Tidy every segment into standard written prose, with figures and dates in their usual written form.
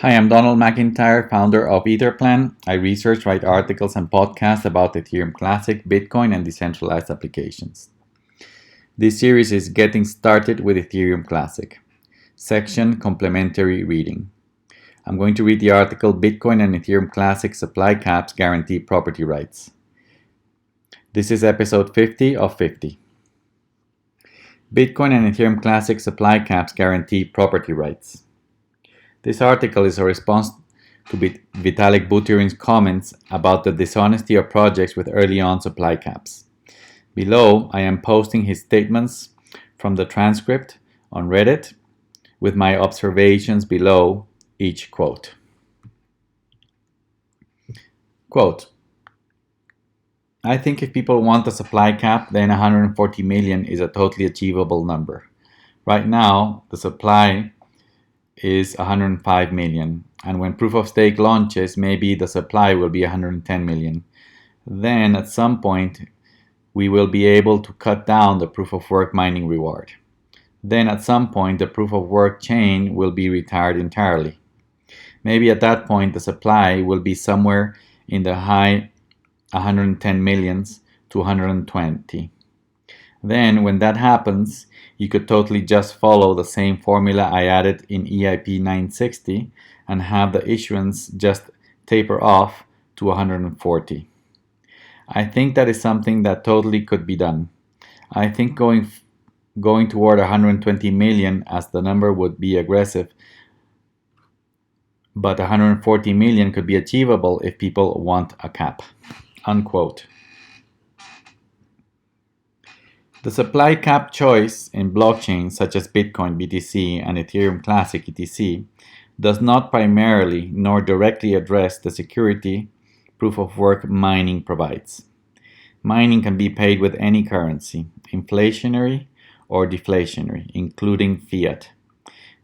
Hi, I'm Donald McIntyre, founder of Etherplan. I research, write articles, and podcasts about Ethereum Classic, Bitcoin, and decentralized applications. This series is Getting Started with Ethereum Classic. Section Complementary Reading. I'm going to read the article Bitcoin and Ethereum Classic Supply Caps Guarantee Property Rights. This is episode 50 of 50. Bitcoin and Ethereum Classic Supply Caps Guarantee Property Rights. This article is a response to Vitalik Buterin's comments about the dishonesty of projects with early-on supply caps. Below, I am posting his statements from the transcript on Reddit with my observations below each quote. Quote, I think if people want a supply cap, then 140 million is a totally achievable number. Right now, the supply is 105 million, and when proof of stake launches, maybe the supply will be 110 million. Then at some point we will be able to cut down the proof of work mining reward. Then at some point the proof of work chain will be retired entirely. Maybe at that point the supply will be somewhere in the high 110 millions to 120. Then when that happens, you could totally just follow the same formula I added in EIP 960 and have the issuance just taper off to 140. I think that is something that totally could be done. I think going toward 120 million as the number would be aggressive, but 140 million could be achievable if people want a cap. Unquote. The supply cap choice in blockchains such as Bitcoin BTC and Ethereum Classic ETC does not primarily nor directly address the security proof of work mining provides. Mining can be paid with any currency, inflationary or deflationary, including fiat.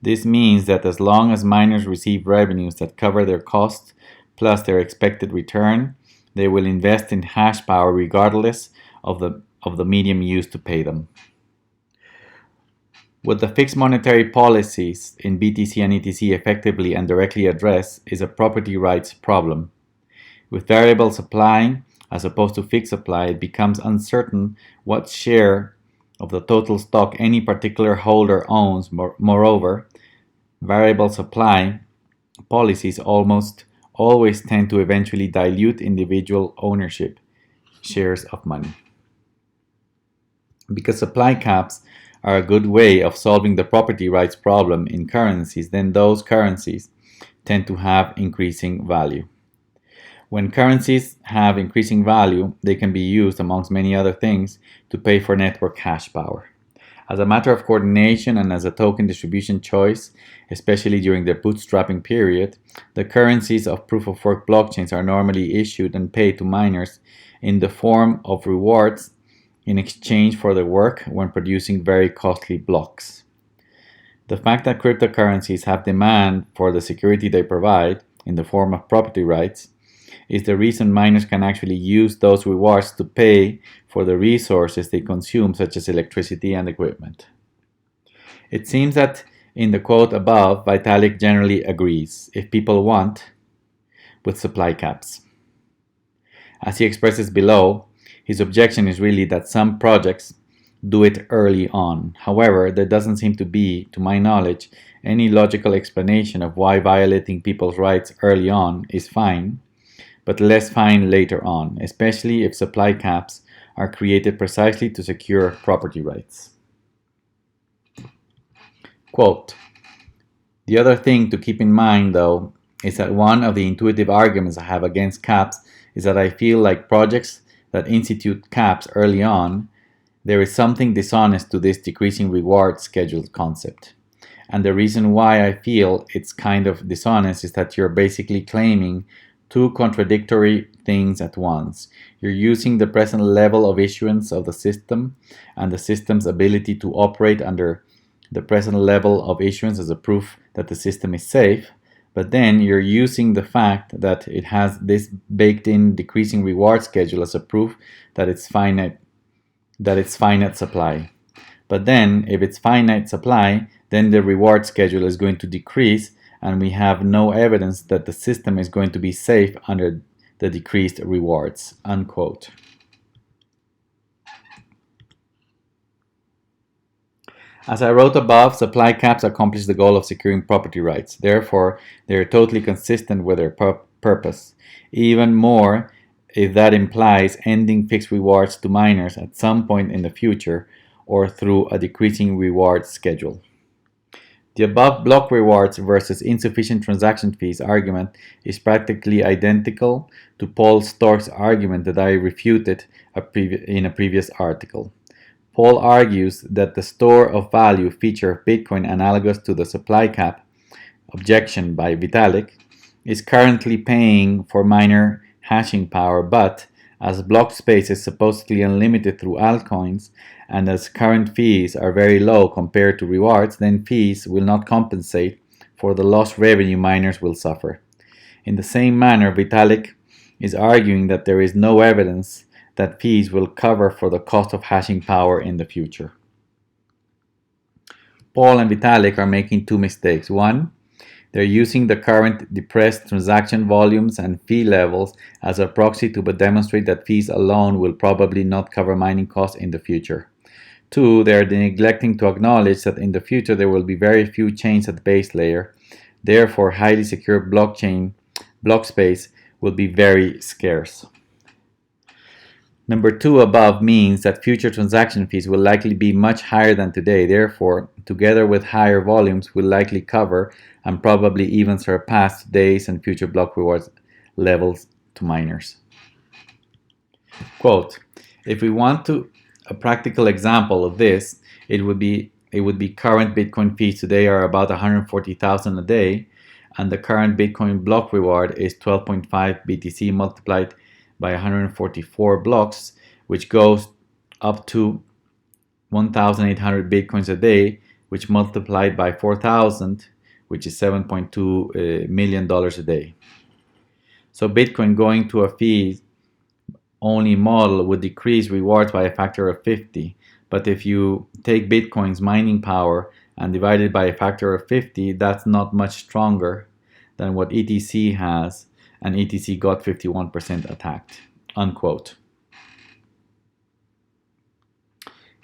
This means that as long as miners receive revenues that cover their costs plus their expected return, they will invest in hash power regardless of the medium used to pay them. What the fixed monetary policies in BTC and ETC effectively and directly address is a property rights problem. With variable supply as opposed to fixed supply, it becomes uncertain what share of the total stock any particular holder owns. Moreover, variable supply policies almost always tend to eventually dilute individual ownership shares of money. Because supply caps are a good way of solving the property rights problem in currencies, then those currencies tend to have increasing value. When currencies have increasing value, they can be used, amongst many other things, to pay for network hash power. As a matter of coordination and as a token distribution choice, especially during the bootstrapping period, the currencies of proof-of-work blockchains are normally issued and paid to miners in the form of rewards in exchange for their work when producing very costly blocks. The fact that cryptocurrencies have demand for the security they provide in the form of property rights is the reason miners can actually use those rewards to pay for the resources they consume, such as electricity and equipment. It seems that in the quote above, Vitalik generally agrees, if people want, with supply caps. As he expresses below, his objection is really that some projects do it early on. However, there doesn't seem to be, to my knowledge, any logical explanation of why violating people's rights early on is fine, but less fine later on, especially if supply caps are created precisely to secure property rights. Quote, the other thing to keep in mind, though, is that one of the intuitive arguments I have against caps is that I feel like projects that institute caps early on, there is something dishonest to this decreasing reward schedule concept. And the reason why I feel it's kind of dishonest is that you're basically claiming two contradictory things at once. You're using the present level of issuance of the system and the system's ability to operate under the present level of issuance as a proof that the system is safe, but then you're using the fact that it has this baked-in decreasing reward schedule as a proof that it's finite supply. But then, if it's finite supply, then the reward schedule is going to decrease and we have no evidence that the system is going to be safe under the decreased rewards, unquote. As I wrote above, supply caps accomplish the goal of securing property rights. Therefore, they are totally consistent with their purpose. Even more, if that implies ending fixed rewards to miners at some point in the future or through a decreasing reward schedule. The above block rewards versus insufficient transaction fees argument is practically identical to Paul Stork's argument that I refuted in a previous article. Paul argues that the store of value feature of Bitcoin, analogous to the supply cap objection by Vitalik, is currently paying for miner hashing power, but as block space is supposedly unlimited through altcoins, and as current fees are very low compared to rewards, then fees will not compensate for the lost revenue miners will suffer. In the same manner, Vitalik is arguing that there is no evidence that fees will cover for the cost of hashing power in the future. Paul and Vitalik are making two mistakes. One, they're using the current depressed transaction volumes and fee levels as a proxy to demonstrate that fees alone will probably not cover mining costs in the future. Two, they are neglecting to acknowledge that in the future there will be very few chains at the base layer. Therefore, highly secure block space will be very scarce. Number two above means that future transaction fees will likely be much higher than today. Therefore, together with higher volumes, will likely cover and probably even surpass today's and future block rewards levels to miners. Quote, if we want a practical example of this, it would be current Bitcoin fees today are about 140,000 a day, and the current Bitcoin block reward is 12.5 BTC multiplied by 144 blocks, which goes up to 1,800 Bitcoins a day, which multiplied by 4,000, which is $7.2 million a day. So Bitcoin going to a fee-only model would decrease rewards by a factor of 50. But if you take Bitcoin's mining power and divide it by a factor of 50, that's not much stronger than what ETC has, and ETC got 51% attacked, unquote.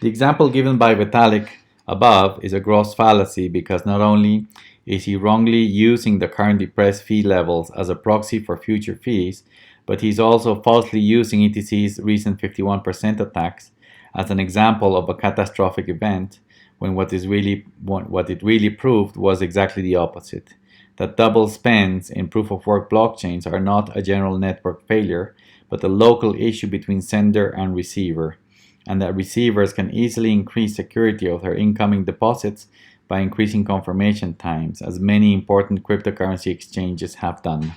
The example given by Vitalik above is a gross fallacy because not only is he wrongly using the current depressed fee levels as a proxy for future fees, but he's also falsely using ETC's recent 51% attacks as an example of a catastrophic event when what it really proved was exactly the opposite. That double spends in proof-of-work blockchains are not a general network failure, but a local issue between sender and receiver, and that receivers can easily increase security of their incoming deposits by increasing confirmation times, as many important cryptocurrency exchanges have done.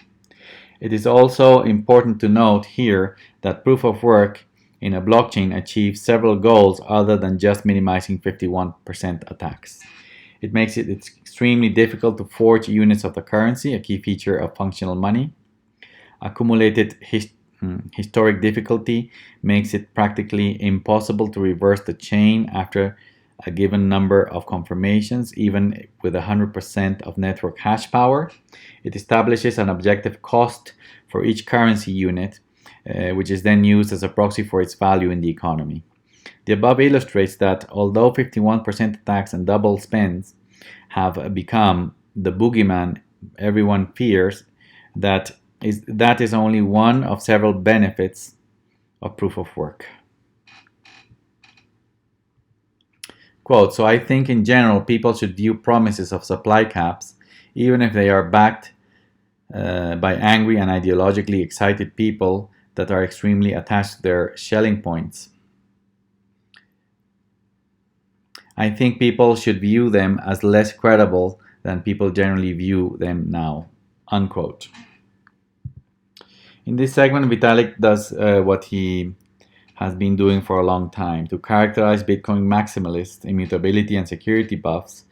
It is also important to note here that proof-of-work in a blockchain achieves several goals other than just minimizing 51% attacks. It makes it extremely difficult to forge units of the currency, a key feature of functional money. Accumulated historic difficulty makes it practically impossible to reverse the chain after a given number of confirmations, even with 100% of network hash power. It establishes an objective cost for each currency unit, which is then used as a proxy for its value in the economy. The above illustrates that although 51% attacks and double spends have become the boogeyman everyone fears, that is only one of several benefits of proof of work. Quote, so I think in general people should view promises of supply caps, even if they are backed by angry and ideologically excited people that are extremely attached to their shelling points. I think people should view them as less credible than people generally view them now, unquote. In this segment, Vitalik does what he has been doing for a long time, to characterize Bitcoin maximalists, immutability and security buffs,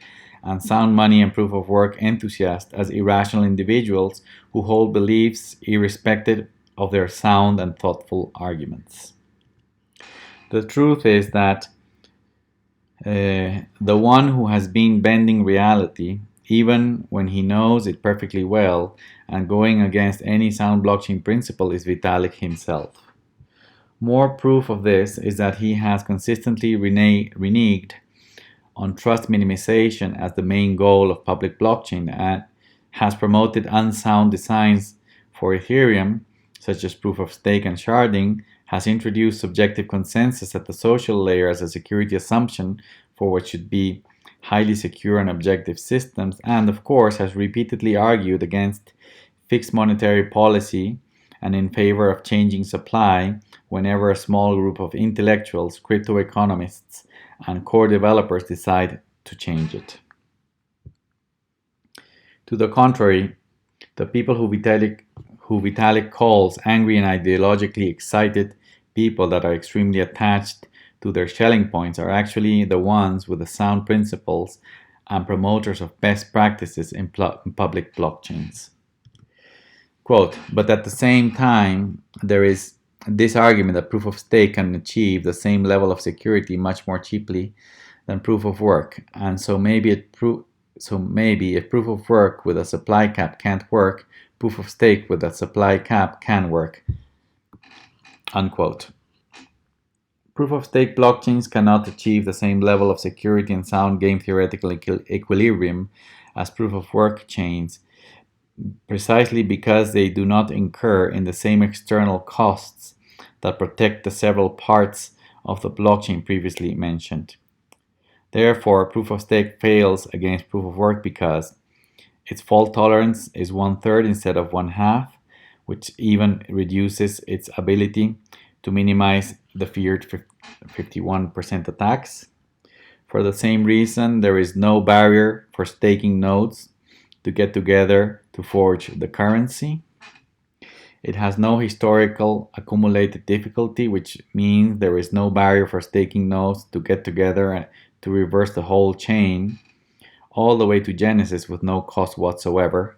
and sound money and proof of work enthusiasts as irrational individuals who hold beliefs irrespective of their sound and thoughtful arguments. The truth is that the one who has been bending reality even when he knows it perfectly well, and going against any sound blockchain principle is Vitalik himself. More proof of this is that he has consistently reneged on trust minimization as the main goal of public blockchain and has promoted unsound designs for Ethereum, such as proof of stake and sharding, has introduced subjective consensus at the social layer as a security assumption for what should be highly secure and objective systems, and of course has repeatedly argued against fixed monetary policy and in favor of changing supply whenever a small group of intellectuals, crypto economists, and core developers decide to change it. To the contrary, the people who Vitalik calls angry and ideologically excited people that are extremely attached to their selling points are actually the ones with the sound principles and promoters of best practices in public blockchains. Quote, but at the same time, there is this argument that proof of stake can achieve the same level of security much more cheaply than proof of work, and so maybe if proof of work with a supply cap can't work, proof of stake with a supply cap can work. Unquote. Proof of stake blockchains cannot achieve the same level of security and sound game theoretical equilibrium as proof of work chains, precisely because they do not incur in the same external costs that protect the several parts of the blockchain previously mentioned. Therefore, proof of stake fails against proof of work because its fault tolerance is 1/3 instead of 1/2, which even reduces its ability to minimize the feared 51% attacks. For the same reason, there is no barrier for staking nodes to get together to forge the currency. It has no historical accumulated difficulty, which means there is no barrier for staking nodes to get together to reverse the whole chain all the way to Genesis with no cost whatsoever.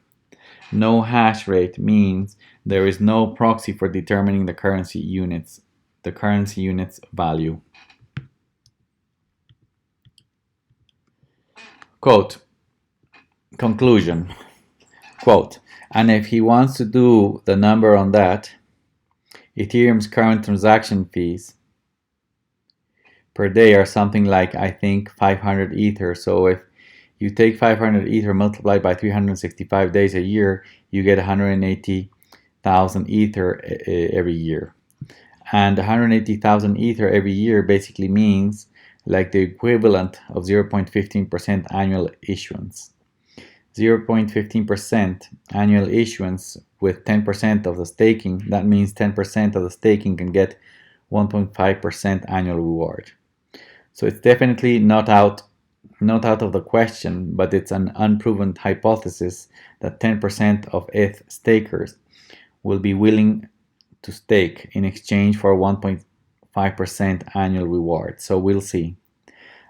No hash rate means there is no proxy for determining the currency unit's value. Quote, conclusion, quote, and if he wants to do the number on that, Ethereum's current transaction fees per day are something like, I think, 500 Ether. So if you take 500 Ether multiplied by 365 days a year, you get 180,000 Ether every year. And 180,000 Ether every year basically means like the equivalent of 0.15% annual issuance. 0.15% annual issuance with 10% of the staking, that means 10% of the staking can get 1.5% annual reward. So it's definitely not out of the question, but it's an unproven hypothesis that 10% of ETH stakers will be willing to stake in exchange for 1.5% annual reward. So we'll see.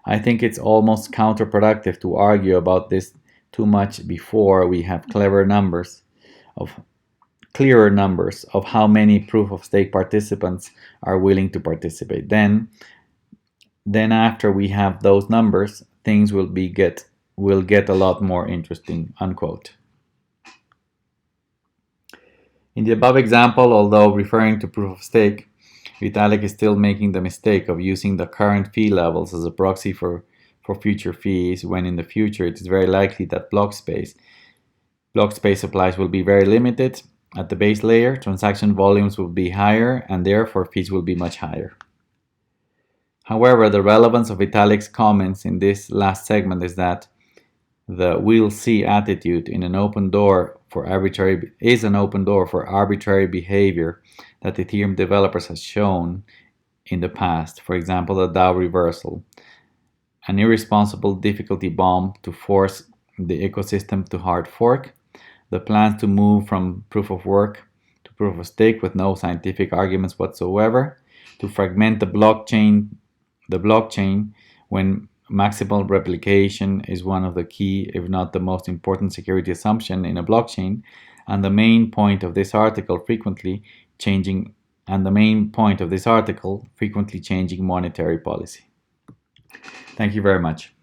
I think it's almost counterproductive to argue about this too much before we have clearer numbers of how many proof of stake participants are willing to participate. Then after we have those numbers, things will get a lot more interesting, unquote. In the above example, although referring to proof of stake, Vitalik is still making the mistake of using the current fee levels as a proxy for future fees, when in the future it is very likely that block space supplies will be very limited at the base layer, transaction volumes will be higher, and therefore fees will be much higher. However, the relevance of Vitalik's comments in this last segment is that the "we'll see" attitude is an open door for arbitrary behavior that Ethereum developers have shown in the past. For example, the DAO reversal, an irresponsible difficulty bomb to force the ecosystem to hard fork, the plans to move from proof of work to proof of stake with no scientific arguments whatsoever, to fragment the blockchain when maximal replication is one of the key, if not the most important security assumption in a blockchain, and the main point of this article frequently changing monetary policy. Thank you very much.